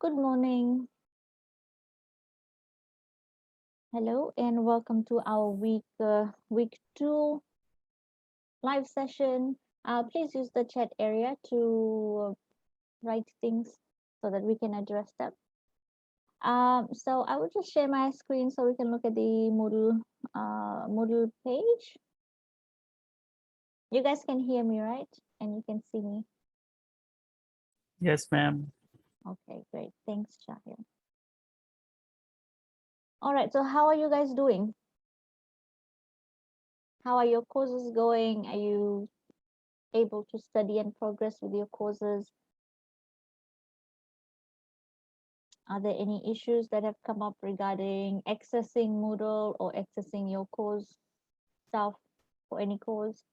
Good morning. Hello and welcome to our week 2 live session. Please use the chat area to write things so that we can address them. So I will just share my screen so we can look at the Moodle page. You guys can hear me, right? And you can see me. Yes, ma'am. Okay, great. Thanks, Shahir. All right, so how are you guys doing? How are your courses going? Are you able to study and progress with your courses? Are there any issues that have come up regarding accessing Moodle or accessing your course stuff for any course,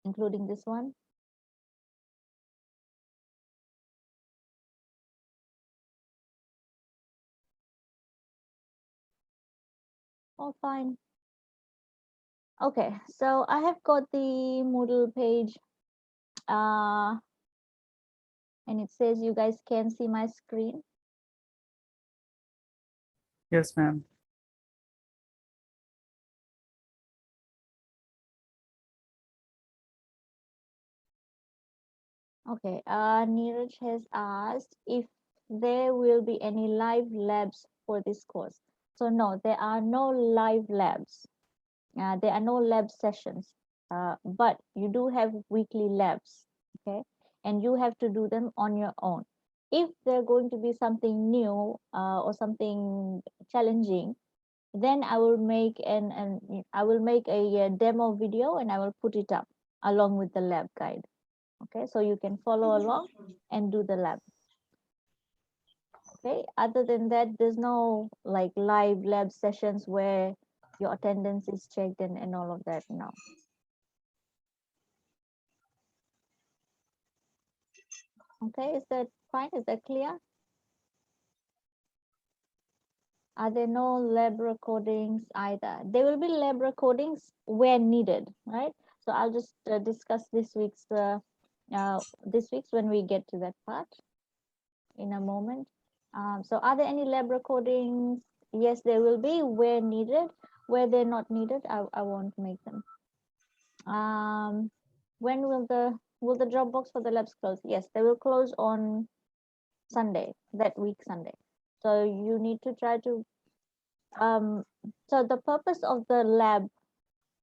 including this one? All fine. Okay, so I have got the Moodle page and it says you guys can see my screen. Yes, ma'am. Okay, Neeraj has asked if there will be any live labs for this course. So no, there are no live labs. There are no lab sessions, but you do have weekly labs, okay? And you have to do them on your own. If they're going to be something new or something challenging, then I will make a demo video and I will put it up along with the lab guide. Okay, so you can follow along and do the lab. Okay, other than that, there's no like live lab sessions where your attendance is checked and all of that. No. Okay, is that fine? Is that clear? Are there no lab recordings either? There will be lab recordings where needed, right? So I'll just discuss this week's when we get to that part in a moment. So are there any lab recordings? Yes, there will be where needed. Where they're not needed, I won't make them. When will the Dropbox for the labs close? Yes, they will close on Sunday, that week Sunday. So you need to try to so the purpose of the lab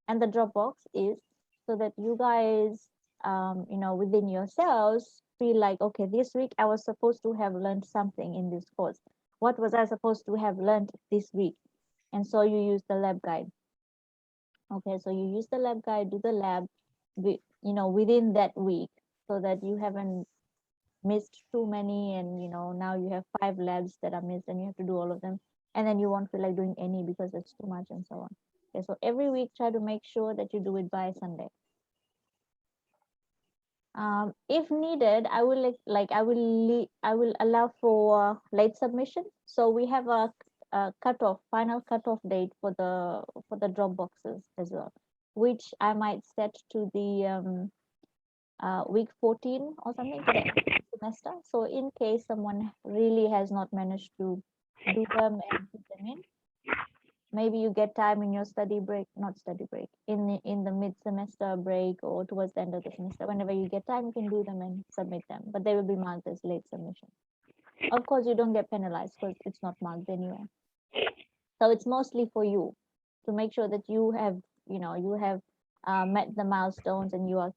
and the Dropbox is so that you guys within yourselves feel like, okay, this week I was supposed to have learned something in this course. What was I supposed to have learned this week? And so you use the lab guide. Okay, so you use the lab guide, do the lab within that week so that you haven't missed too many, and now you have 5 labs that are missed and you have to do all of them, and then you won't feel like doing any because it's too much and so on. Okay, so every week try to make sure that you do it by Sunday. If needed, I will allow for late submission. So we have a final cutoff date for the drop boxes as well, which I might set to the week 14 or something for the end of the semester. So in case someone really has not managed to do them and put them in, maybe you get time in your study break, not study break, in the mid semester break or towards the end of the semester. Whenever you get time, you can do them and submit them, but they will be marked as late submission. Of course, you don't get penalized because it's not marked anyway. So it's mostly for you to make sure that you have met the milestones and you are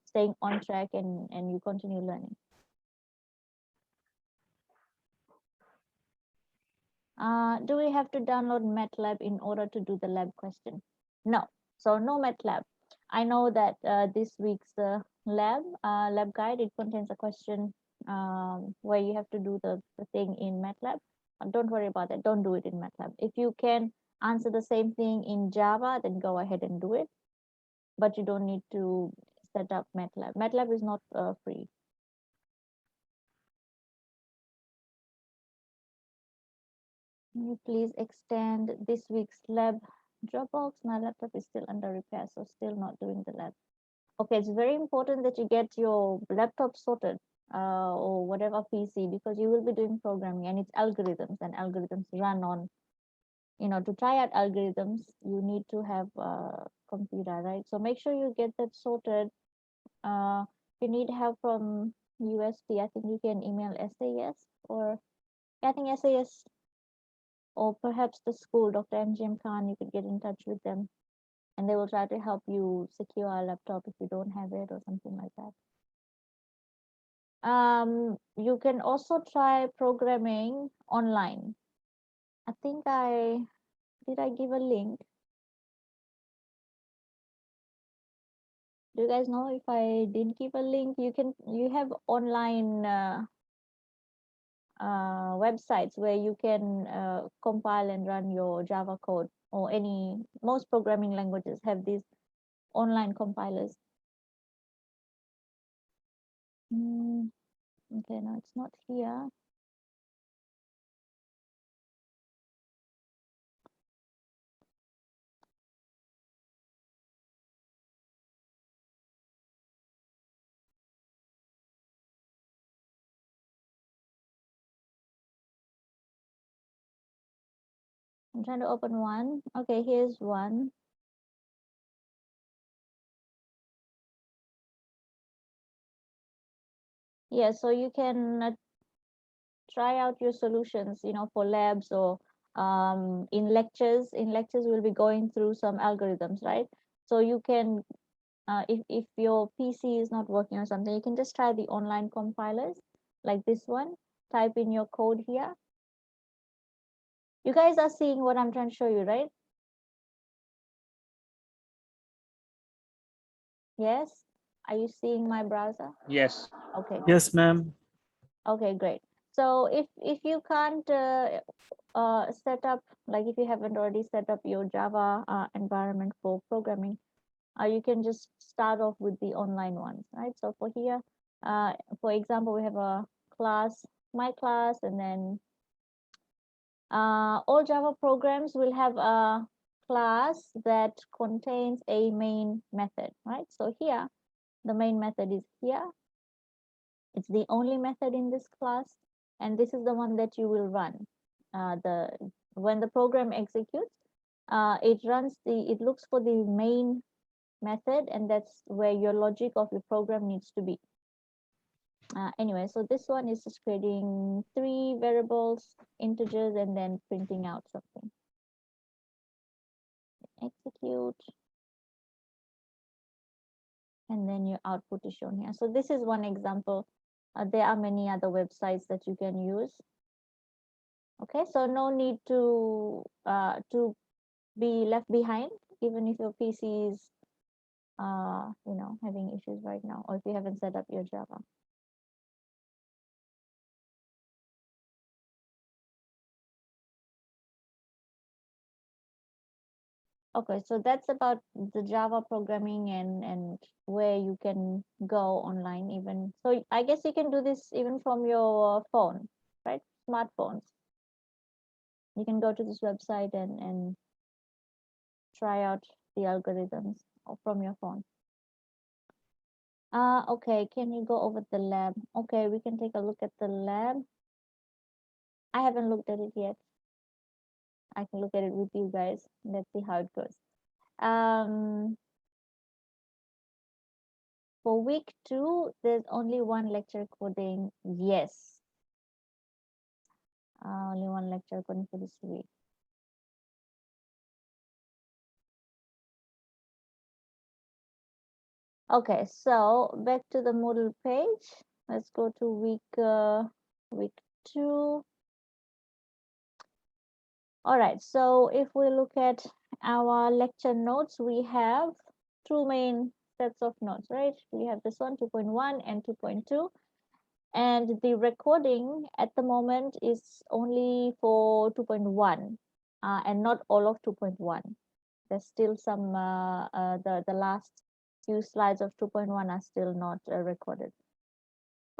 staying on track and you continue learning. Do we have to download MATLAB in order to do the lab question? No. So no MATLAB. I know that this week's lab guide, it contains a question where you have to do the thing in MATLAB. Don't worry about that. Don't do it in MATLAB. If you can answer the same thing in Java, then go ahead and do it. But you don't need to set up MATLAB. MATLAB is not free. Can you please extend this week's lab Dropbox? My laptop is still under repair, so still not doing the lab. Okay, it's very important that you get your laptop sorted. or whatever PC, because you will be doing programming and it's algorithms, and algorithms run on, to try out algorithms, you need to have a computer, right? So make sure you get that sorted. If you need help from UST, I think you can email SAS, or I think SAS, or perhaps the school, Dr. MGM Khan, you could get in touch with them and they will try to help you secure a laptop if you don't have it or something like that. You can also try programming online. I think I give a link. Do you guys know if I didn't give a link? You have online websites where you can compile and run your Java code, or most programming languages have these online compilers. Okay, no, it's not here. I'm trying to open one. Okay, here's one. Yeah, so you can try out your solutions, for labs, or in lectures. In lectures, we'll be going through some algorithms, right? So you can, if your PC is not working or something, you can just try the online compilers like this one. Type in your code here. You guys are seeing what I'm trying to show you, right? Yes? Are you seeing my browser? Yes. Okay, great. Yes, ma'am. Okay, great. So if you can't set up, like if you haven't already set up your Java environment for programming, you can just start off with the online ones, right? So for here, for example, we have a class, my class, and then all Java programs will have a class that contains a main method, right? So here, the main method is here. It's the only method in this class, and this is the one that you will run. When the program executes, it looks for the main method, and that's where your logic of your program needs to be. Anyway, so this one is just creating 3 variables, integers, and then printing out something. Execute, and then your output is shown here. So this is one example. There are many other websites that you can use. Okay, so no need to be left behind, even if your PC is having issues right now, or if you haven't set up your Java. Okay, so that's about the Java programming and where you can go online even. So I guess you can do this even from your phone, right? Smartphones. You can go to this website and try out the algorithms from your phone. Okay, can you go over the lab? Okay, we can take a look at the lab. I haven't looked at it yet. I can look at it with you guys. Let's see how it goes. For week 2, there's only one lecture coding. Yes. Only one lecture coding for this week. Okay, so back to the Moodle page. Let's go to week 2. All right, so if we look at our lecture notes, we have 2 main sets of notes, right? We have this one, 2.1 and 2.2. And the recording at the moment is only for 2.1 and not all of 2.1. There's still some, the last few slides of 2.1 are still not recorded.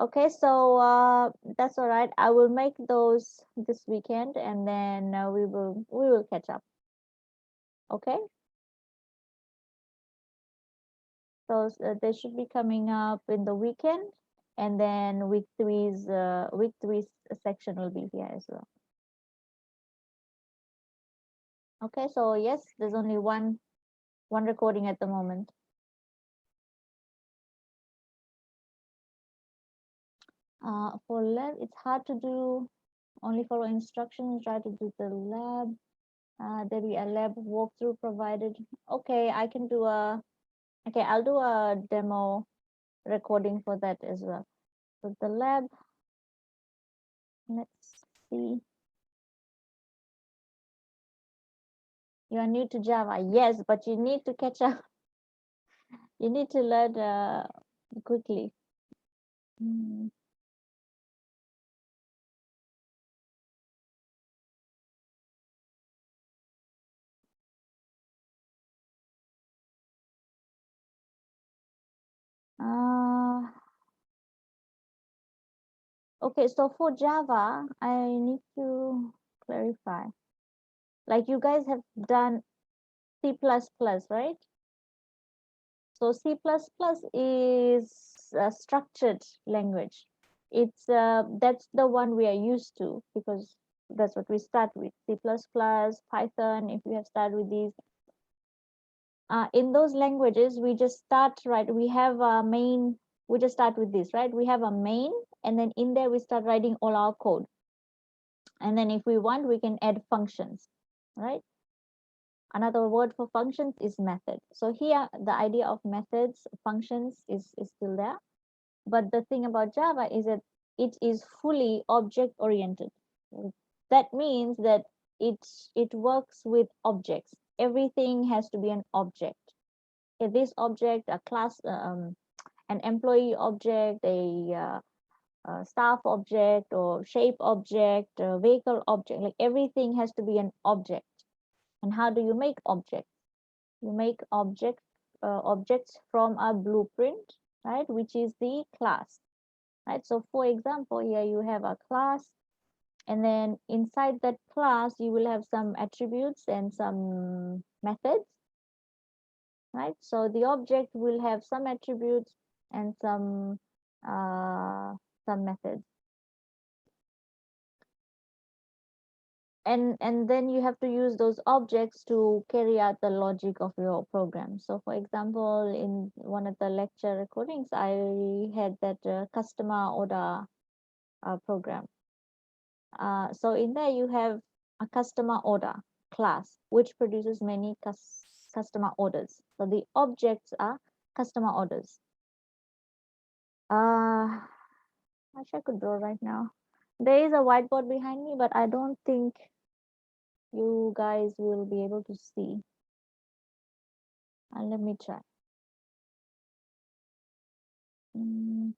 Okay, so that's all right. I will make those this weekend, and then we will catch up. Okay, so they should be coming up in the weekend, and then week three section will be here as well. Okay, so yes, there's only one recording at the moment. For lab, it's hard to do. Only follow instructions. Try to do the lab. There be a lab walkthrough provided. Okay, I can do a. Okay, I'll do a demo recording for that as well. So the lab. Let's see. You are new to Java, yes, but you need to catch up. You need to learn quickly. Hmm. Uh, okay, so for Java, I need to clarify. Like you guys have done C++, right? So C++ is a structured language. It's that's the one we are used to because that's what we start with. C++, Python, if you have started with these. In those languages, we just start, right? We have a main, we just start with this, right? We have a main, and then in there we start writing all our code. And then if we want, we can add functions, right? Another word for functions is method. So here, the idea of methods, functions is still there. But the thing about Java is that it is fully object oriented. That means that it works with objects. Everything has to be an object. If this object, a class, an employee object, a staff object, or shape object, a vehicle object, like everything has to be an object. And how do you make objects? You make objects from a blueprint, right, which is the class, right? So for example, here you have a class, and then inside that class you will have some attributes and some methods, right? So the object will have some attributes and some methods, and then you have to use those objects to carry out the logic of your program. So for example, in one of the lecture recordings, I had that customer order program. So in there you have a customer order class which produces many customer orders. So the objects are customer orders. I wish I could draw right now. There is a whiteboard behind me, but I don't think you guys will be able to see. And let me try. Mm,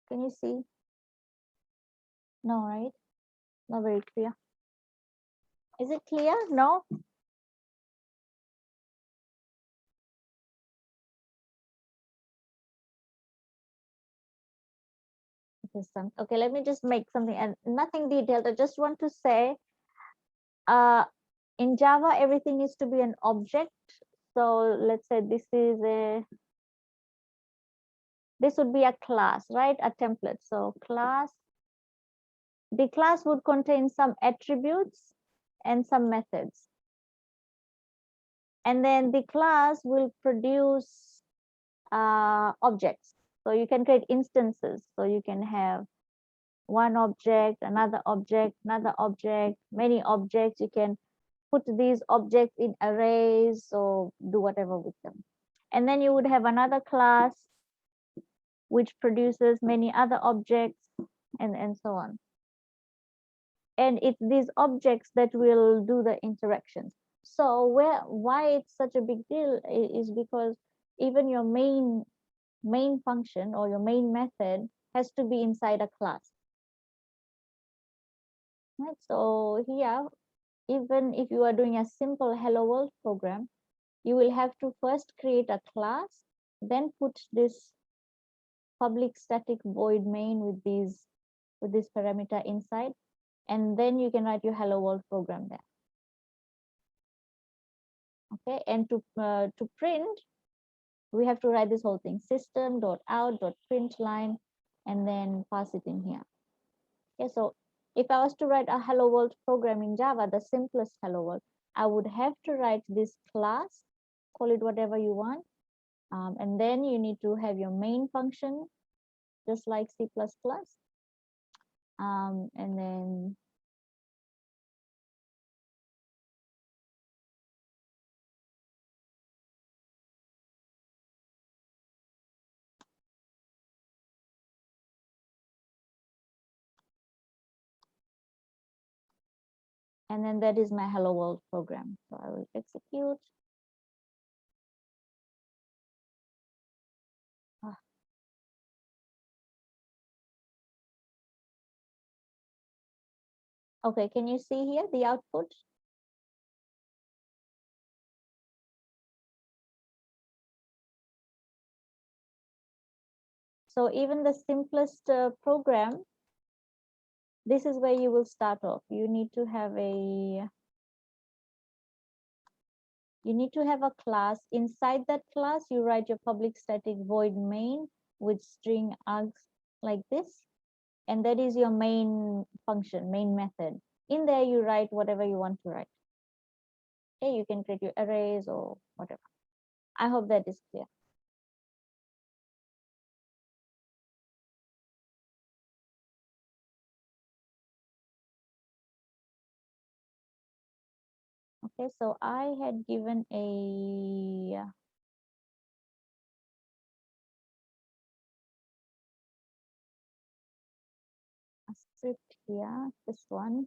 can you see? No, right? Not very clear. Is it clear? No? Okay, let me just make something, and nothing detailed. I just want to say, in Java, everything needs to be an object. So let's say this would be a class, right? A template. So the class would contain some attributes and some methods. And then the class will produce objects. So you can create instances. So you can have one object, another object, another object, many objects. You can put these objects in arrays or do whatever with them. And then you would have another class which produces many other objects, and so on. And it's these objects that will do the interactions. So why it's such a big deal is because even your main function or your main method has to be inside a class. Right? So here, even if you are doing a simple hello world program, you will have to first create a class, then put this public static void main with this parameter inside, and then you can write your hello world program there. Okay, and to print, we have to write this whole thing, system.out.println, and then pass it in here. Okay, so if I was to write a hello world program in Java, the simplest hello world, I would have to write this class, call it whatever you want, and then you need to have your main function, just like C++, and then that is my hello world program. So I will execute. Okay, can you see here the output? So even the simplest program, this is where you will start off. You need to have a class. Inside that class, you write your public static void main with string args like this. And that is your main function, main method. In there, you write whatever you want to write. Okay, you can create your arrays or whatever. I hope that is clear. Okay, so I had given a script here, this one.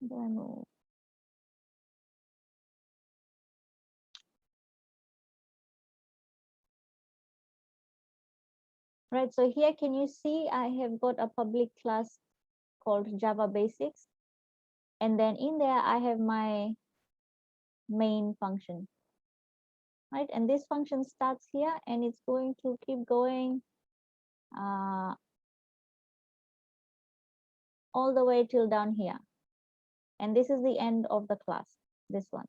Demo. Right, so here can you see I have got a public class called Java Basics, and then in there I have my main function, right? And this function starts here and it's going to keep going all the way till down here. And this is the end of the class, this one.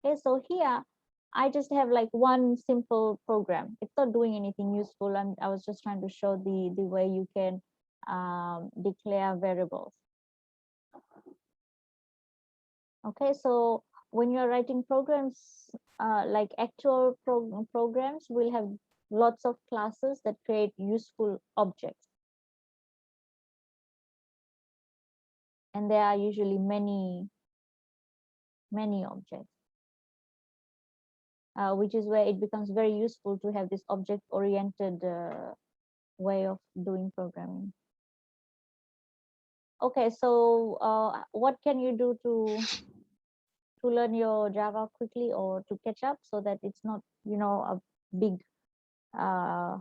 Okay, so here I just have like one simple program. It's not doing anything useful. I was just trying to show the way you can declare variables. Okay, so when you're writing programs, like actual programs, will have lots of classes that create useful objects. And there are usually many objects, which is where it becomes very useful to have this object-oriented way of doing programming. Okay, so what can you do to learn your Java quickly or to catch up so that it's not, a big, like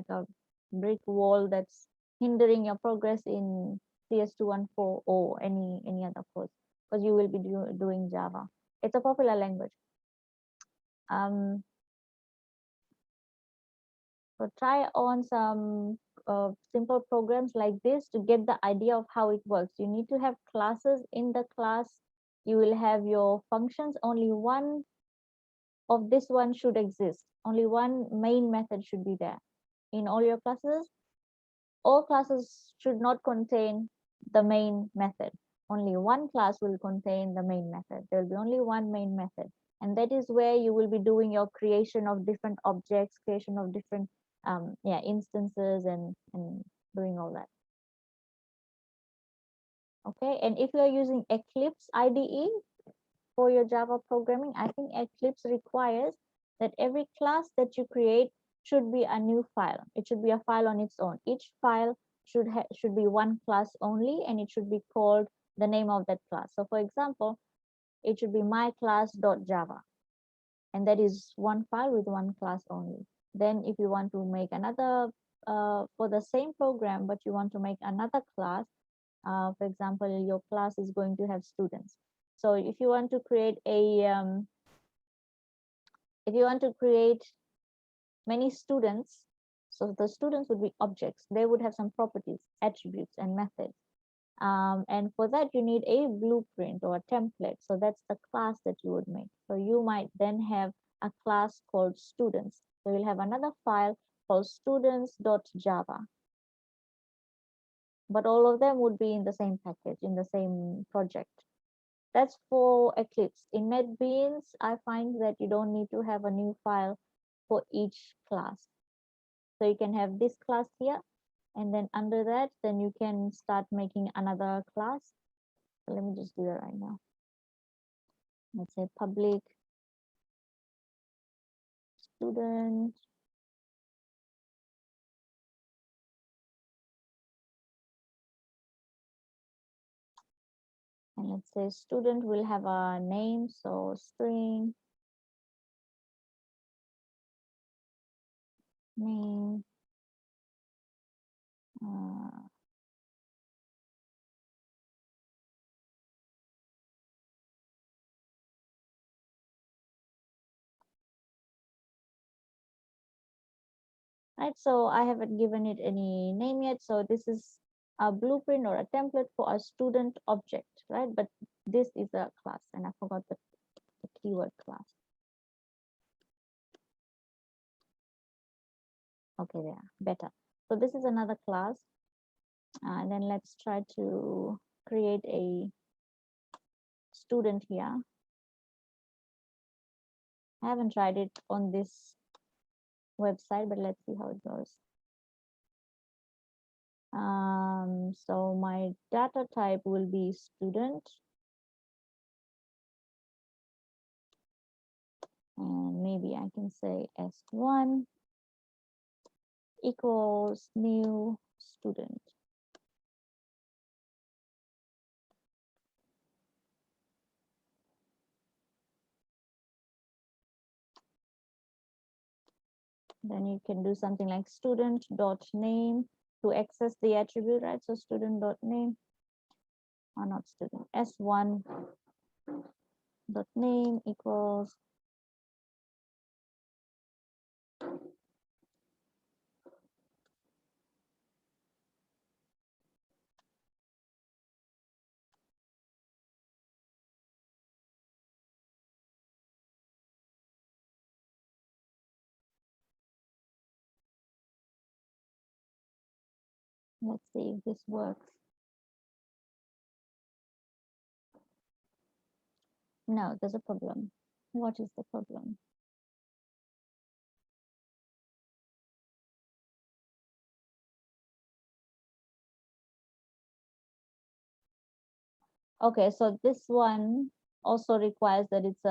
a brick wall that's hindering your progress in CS214 or any other course, because you will be doing Java. It's a popular language. So try on some simple programs like this to get the idea of how it works. You need to have classes. In the class, you will have your functions. Only one of this one should exist. Only one main method should be there. In all your classes, all classes should not contain the main method. Only one class will contain the main method. There will be only one main method. And that is where you will be doing your creation of different objects, creation of different instances, and doing all that. Okay, and if you are using Eclipse IDE for your Java programming, I think Eclipse requires that every class that you create should be a new file. It should be a file on its own. Each file should be one class only, and it should be called the name of that class. So for example, it should be myclass.java, and that is one file with one class only. Then if you want to make another for the same program, but you want to make another class, for example, your class is going to have students. So if you want to create a many students. So the students would be objects. They would have some properties, attributes, and methods. And for that, you need a blueprint or a template. So that's the class that you would make. So you might then have a class called students. So you'll have another file called students.java. But all of them would be in the same package, in the same project. That's for Eclipse. In NetBeans, I find that you don't need to have a new file for each class. So you can have this class here, and then under that, then you can start making another class. So let me just do that right now. Let's say public student. And let's say student will have a name, so string name. Right, so I haven't given it any name yet. So this is a blueprint or a template for a student object, right? But this is a class, and I forgot the keyword class. Okay, there, better. So this is another class. And then let's try to create a student here. I haven't tried it on this website, but let's see how it goes. So my data type will be student. And maybe I can say S1 equals new student. Then you can do something like student dot name to access the attribute, right? So student dot name, or not student, S1 dot name equals let's see if this works. No, there's a problem. What is the problem? Okay, so this one also requires that it's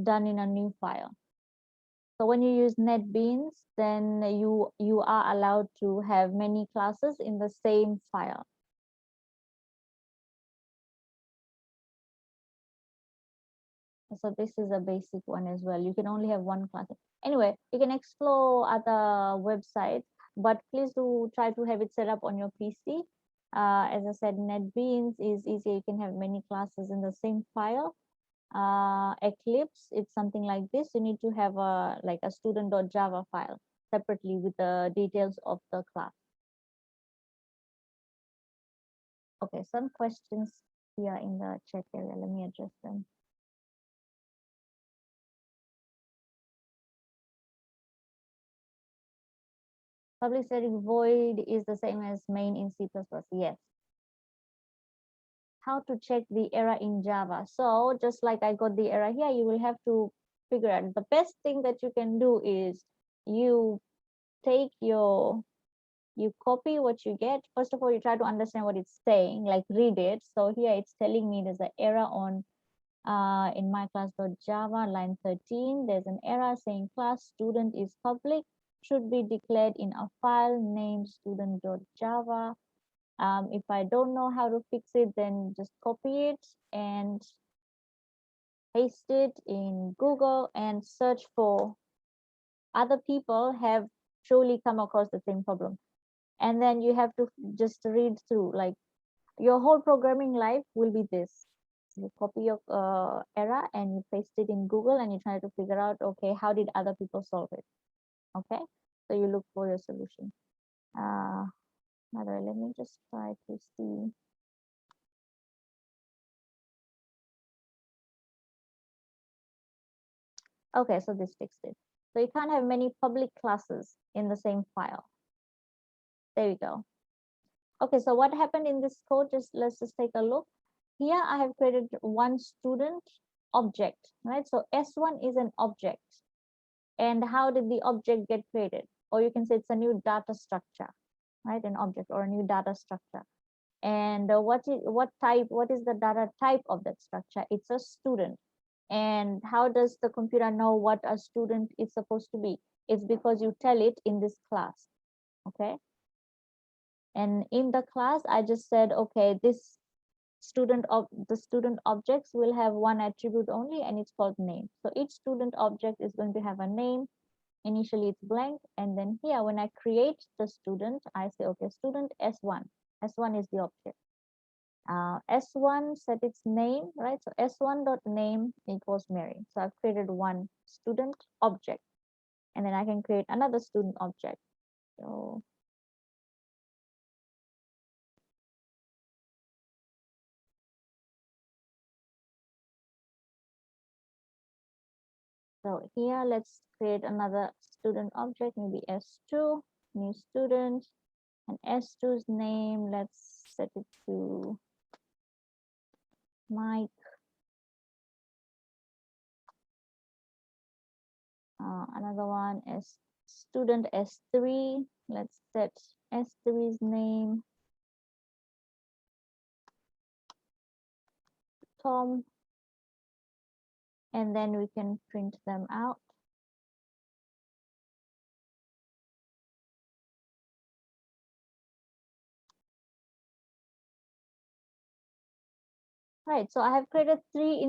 done in a new file. So when you use NetBeans, then you are allowed to have many classes in the same file. So this is a basic one as well. You can only have one class. Anyway, you can explore other websites, but please do try to have it set up on your PC. As I said, NetBeans is easy. You can have many classes in the same file. Eclipse, it's something like this. You need to have a student.java file separately with the details of the class. Okay, some questions here in the chat area. Let me address them. Public static void is the same as main in C++. Yes. How to check the error in Java? So just like I got the error here, you will have to figure out. The best thing that you can do is you take you copy what you get. First of all, you try to understand what it's saying, like read it. So here it's telling me there's an error on in my class.java line 13. There's an error saying class student is public, should be declared in a file named student.java. If I don't know how to fix it, then just copy it and paste it in Google and search for other people have surely come across the same problem. And then you have to just read through, like your whole programming life will be this. You copy your error and you paste it in Google and you try to figure out, okay, how did other people solve it? Okay, so you look for your solution. By the way, let me just try to see. Okay, so this fixed it. So you can't have many public classes in the same file. There we go. Okay, so what happened in this code? Let's just take a look. Here I have created one student object, right? So S1 is an object. And how did the object get created? Or you can say it's a new data structure, right? An object or a new data structure. And what is the data type of that structure? It's a student. And how does the computer know what a student is supposed to be? It's because you tell it in this class. Okay. And in the class, I just said, okay, this the student objects will have one attribute only, and it's called name. So each student object is going to have a name. Initially it's blank, and then here when I create the student, I say, okay, student S1. S1 is the object. S1 set its name, right? So S1 dot name equals Mary. So I've created one student object, and then I can create another student object. So here, let's create another student object, maybe S2, new student, and S2's name, let's set it to Mike. Another one is student S3. Let's set S3's name Tom, and then we can print them out. Right, so I have created three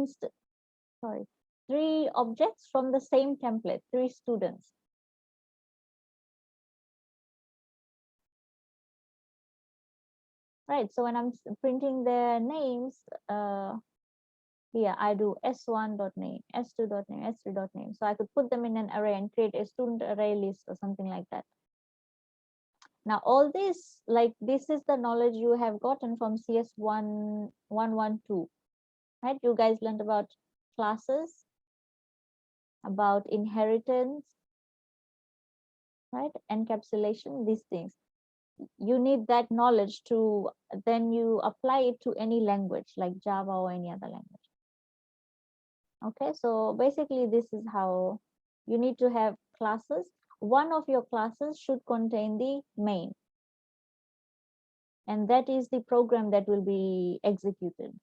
objects from the same template, three students. Right, so when I'm printing their names, here I do S1.name, S2.name, S3.name. So I could put them in an array and create a student array list or something like that. Now all this, like this is the knowledge you have gotten from CS112, right? You guys learned about classes, about inheritance, right? Encapsulation, these things. You need that knowledge to then you apply it to any language like Java or any other language. Okay, so basically this is how you need to have classes. One of your classes should contain the main, and that is the program that will be executed.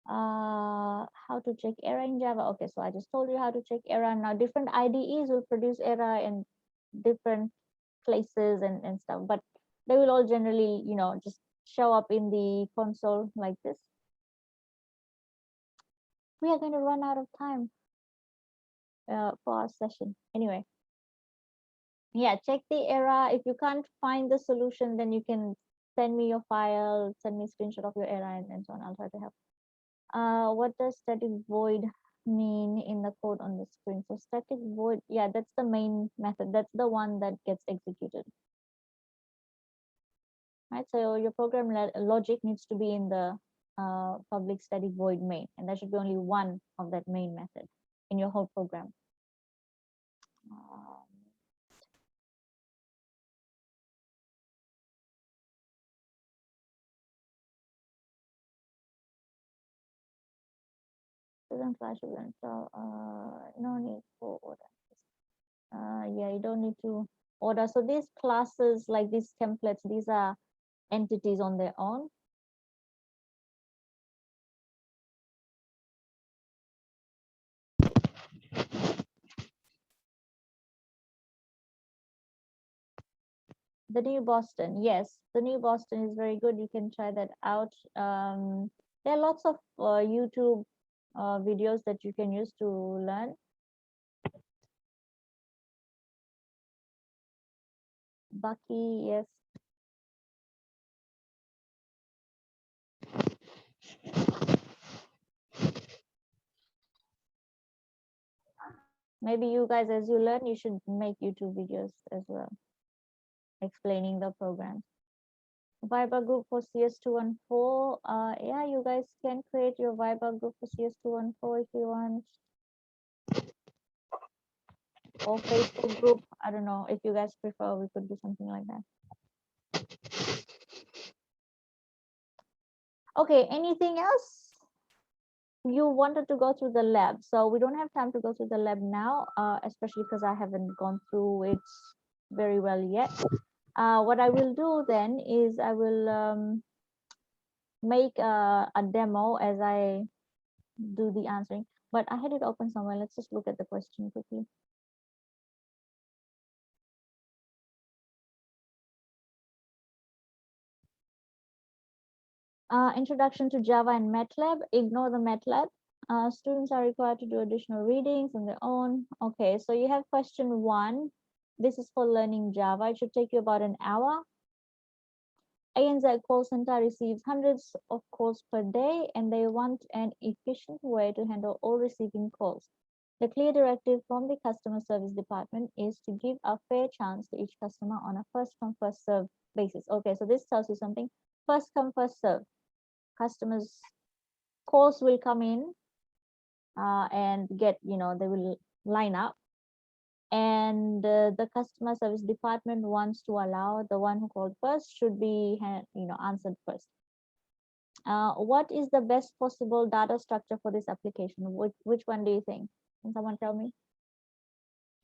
How to check error in Java? Okay, so I just told you how to check error. Now different IDEs will produce error in different places and stuff, but they will all generally, just show up in the console like this. We are going to run out of time for our session. Anyway, yeah, check the error. If you can't find the solution, then you can send me your file, send me a screenshot of your error, and so on. I'll try to help. What does static void mean in the code on the screen? So static void, yeah, that's the main method. That's the one that gets executed. Right, so your program logic needs to be in the public static void main, and there should be only one of that main method in your whole program. Student class should install. No need for order. Yeah, you don't need to order. So these classes, like these templates, these are entities on their own. The New Boston, yes, the New Boston is very good. You can try that out. There are lots of YouTube videos that you can use to learn. Bucky, yes. Maybe you guys, as you learn, you should make YouTube videos as well, explaining the program. Viber group for CS214. Yeah, you guys can create your Viber group for CS214 if you want. Or Facebook group. I don't know if you guys prefer, we could do something like that. Okay, anything else? You wanted to go through the lab, so we don't have time to go through the lab now, especially because I haven't gone through it very well yet. What I will do then is I will make a demo as I do the answering, but I had it open somewhere. Let's just look at the question quickly. Introduction to Java and MATLAB. Ignore the MATLAB. Students are required to do additional readings on their own. Okay, so you have question 1. This is for learning Java. It should take you about an hour. ANZ call center receives hundreds of calls per day, and they want an efficient way to handle all receiving calls. The clear directive from the customer service department is to give a fair chance to each customer on a first come first serve basis. Okay, so this tells you something. First come first serve. Customers calls will come in and get, they will line up, and the customer service department wants to allow the one who called first should be answered first. What is the best possible data structure for this application? Which one do you think? Can someone tell me?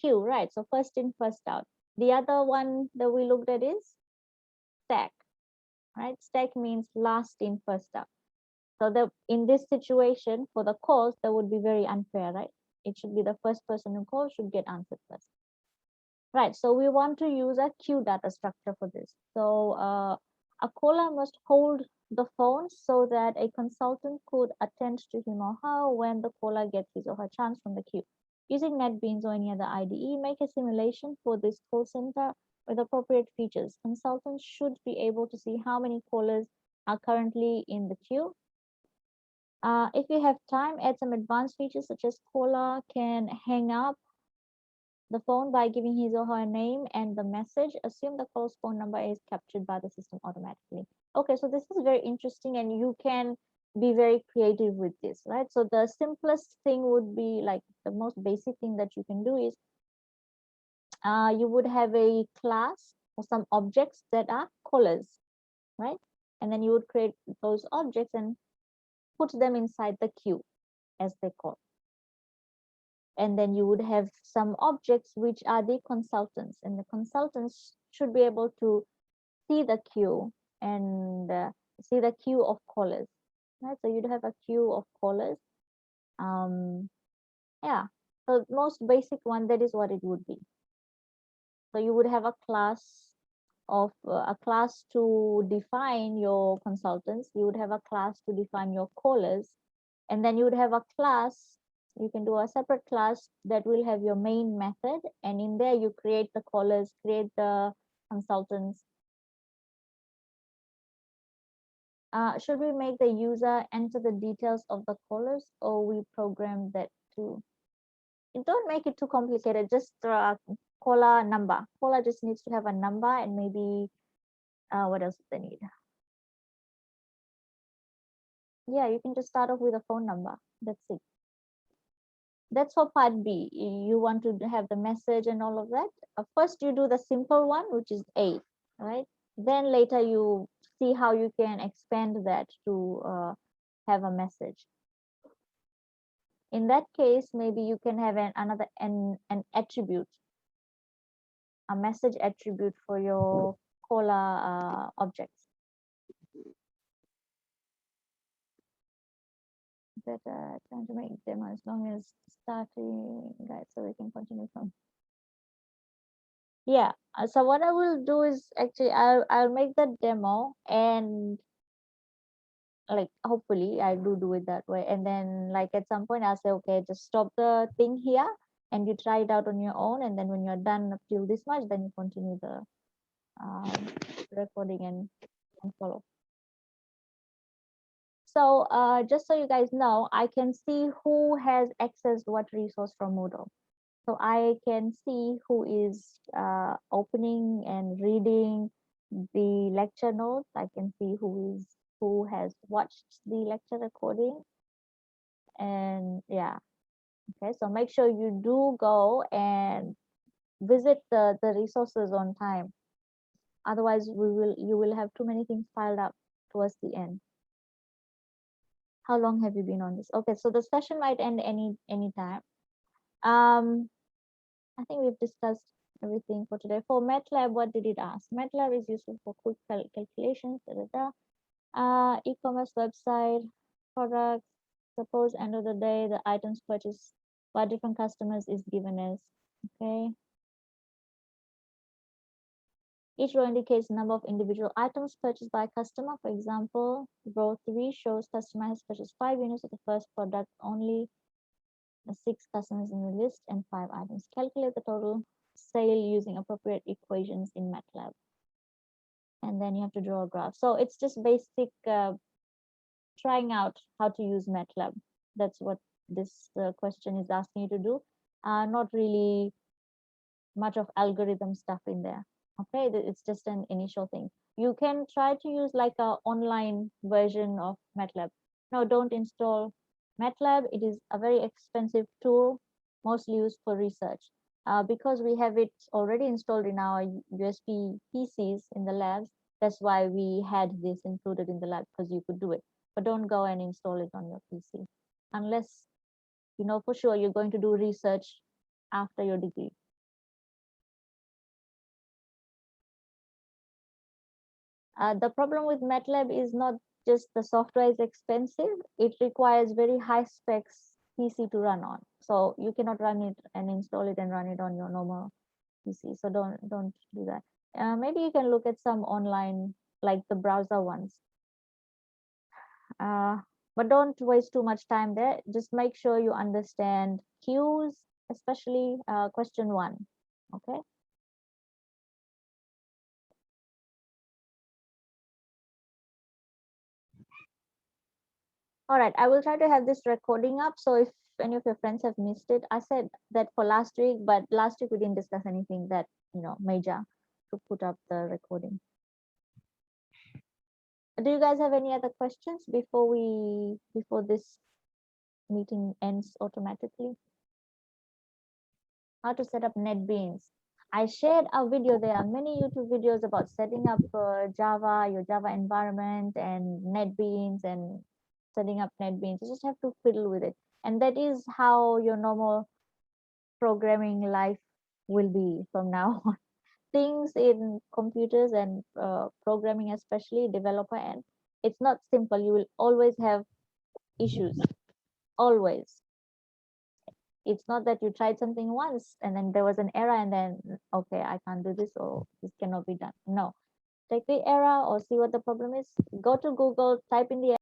Queue, right? So first in, first out. The other one that we looked at is stack, right? Stack means last in, first out. So in this situation, for the calls, that would be very unfair, right? It should be the first person who calls should get answered first. Right, so we want to use a queue data structure for this. So a caller must hold the phone so that a consultant could attend to him or her when the caller gets his or her chance from the queue. Using NetBeans or any other IDE, make a simulation for this call center with appropriate features. Consultants should be able to see how many callers are currently in the queue. If you have time, add some advanced features such as caller can hang up the phone by giving his or her name and the message. Assume the call's phone number is captured by the system automatically. Okay, so this is very interesting, and you can be very creative with this, right? So the simplest thing would be, like, the most basic thing that you can do is you would have a class or some objects that are callers, right? And then you would create those objects and put them inside the queue as they call. And then you would have some objects which are the consultants, and the consultants should be able to see the queue and see the queue of callers, right? So you'd have a queue of callers. Yeah, so most basic one, that is what it would be. So you would have a class to define your consultants. You would have a class to define your callers, and then you would have a class. You can do a separate class that will have your main method, and in there you create the callers, create the consultants. Should we make the user enter the details of the callers, or we program that too? Don't make it too complicated. Just caller number. Caller just needs to have a number, and maybe what else do they need? Yeah, you can just start off with a phone number. That's it. That's for part B. You want to have the message and all of that. First, you do the simple one, which is A, right? Then later you see how you can expand that to have a message. In that case, maybe you can have an attribute, a message attribute for your caller objects. Better trying to make them as long as starting, guys, so we can continue from. Yeah, so what I will do is actually I'll make the demo, and like hopefully I do it that way, and then like at some point I'll say, okay, just stop the thing here and you try it out on your own, and then when you're done up till this much, then you continue the recording and follow. So just so you guys know, I can see who has accessed what resource from Moodle. So I can see who is opening and reading the lecture notes. I can see who has watched the lecture recording. And yeah, okay. So make sure you do go and visit the resources on time. Otherwise, you will have too many things piled up towards the end. How long have you been on this? Okay, so the session might end any time. I think we've discussed everything for today. For MATLAB, what did it ask? MATLAB is useful for quick calculations. Da, da, da. E-commerce website, products. Suppose end of the day, the items purchased by different customers is given as, okay. Each row indicates the number of individual items purchased by a customer. For example, row 3 shows customer has purchased 5 units of the first product, only 6 customers in the list and 5 items. Calculate the total sale using appropriate equations in MATLAB. And then you have to draw a graph. So it's just basic trying out how to use MATLAB. That's what this question is asking you to do. Not really much of algorithm stuff in there. Okay, it's just an initial thing. You can try to use like a online version of MATLAB. No, don't install MATLAB. It is a very expensive tool, mostly used for research. Because we have it already installed in our USB PCs in the labs, that's why we had this included in the lab, because you could do it. But don't go and install it on your PC unless you know for sure you're going to do research after your degree. The problem with MATLAB is not just the software is expensive, it requires very high specs PC to run on. So you cannot run it and install it and run it on your normal PC. So don't do that. Maybe you can look at some online, like the browser ones. But don't waste too much time there. Just make sure you understand cues, especially question 1. Okay. All right, I will try to have this recording up. So if any of your friends have missed it, I said that for last week, but last week we didn't discuss anything that, major to put up the recording. Do you guys have any other questions before this meeting ends automatically? How to set up NetBeans. I shared a video. There are many YouTube videos about setting up Java, your Java environment, and NetBeans, and setting up NetBeans. You just have to fiddle with it. And that is how your normal programming life will be from now on. Things in computers and programming, especially developer end, it's not simple. You will always have issues. Always. It's not that you tried something once and then there was an error and then okay, I can't do this or this cannot be done. No, take the error or see what the problem is, go to Google, type in the